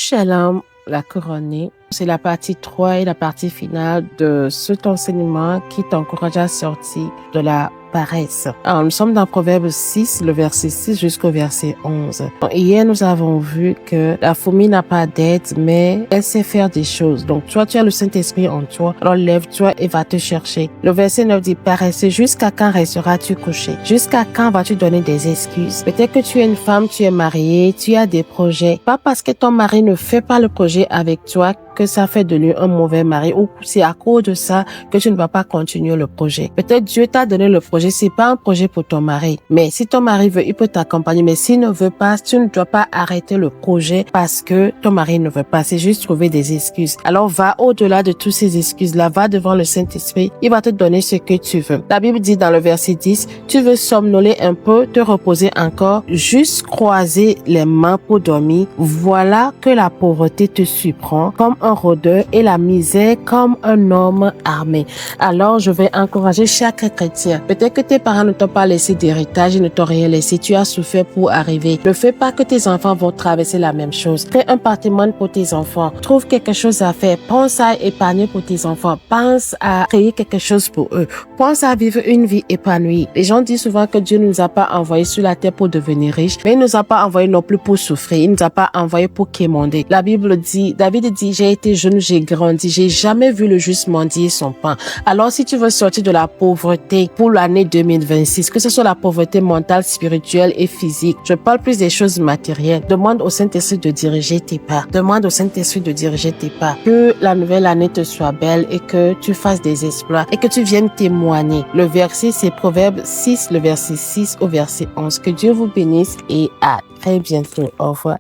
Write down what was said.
Shalom, la couronnée. C'est la partie 3 et la partie finale de cet enseignement qui t'encourage à sortir de la paresse. Alors, nous sommes dans Proverbe 6, le verset 6 jusqu'au verset 11. Hier, nous avons vu que la fourmi n'a pas d'aide, mais elle sait faire des choses. Donc, toi, tu as le Saint-Esprit en toi. Alors, lève-toi et va te chercher. Le verset 9 dit, paresseux, jusqu'à quand resteras-tu couché? Jusqu'à quand vas-tu donner des excuses? Peut-être que tu es une femme, tu es mariée, tu as des projets. Pas parce que ton mari ne fait pas le projet avec toi que ça fait de lui un mauvais mari, ou c'est à cause de ça que tu ne vas pas continuer le projet. Peut-être Dieu t'a donné le projet, c'est pas un projet pour ton mari. Mais si ton mari veut, il peut t'accompagner. Mais s'il ne veut pas, tu ne dois pas arrêter le projet parce que ton mari ne veut pas. C'est juste trouver des excuses. Alors va au-delà de toutes ces excuses-là, va devant le Saint-Esprit. Il va te donner ce que tu veux. La Bible dit dans le verset 10, tu veux somnoler un peu, te reposer encore, juste croiser les mains pour dormir. Voilà que la pauvreté te surprend comme un rôdeur et la misère comme un homme armé. Alors, je vais encourager chaque chrétien. Peut-être que tes parents ne t'ont pas laissé d'héritage, ils ne t'ont rien laissé. Tu as souffert pour arriver. Ne fais pas que tes enfants vont traverser la même chose. Crée un patrimoine pour tes enfants. Trouve quelque chose à faire. Pense à épargner pour tes enfants. Pense à créer quelque chose pour eux. Pense à vivre une vie épanouie. Les gens disent souvent que Dieu ne nous a pas envoyés sur la terre pour devenir riches, mais il ne nous a pas envoyés non plus pour souffrir. Il ne nous a pas envoyés pour quémander. La Bible dit, David dit, j'ai été jeune, j'ai grandi, j'ai jamais vu le juste mendier son pain. Alors, si tu veux sortir de la pauvreté pour l'année 2026, que ce soit la pauvreté mentale, spirituelle et physique, je parle plus des choses matérielles. Demande au Saint-Esprit de diriger tes pas. Demande au Saint-Esprit de diriger tes pas. Que la nouvelle année te soit belle et que tu fasses des exploits et que tu viennes témoigner. Le verset, c'est Proverbe 6, le verset 6 au verset 11. Que Dieu vous bénisse et à très bientôt. Au revoir.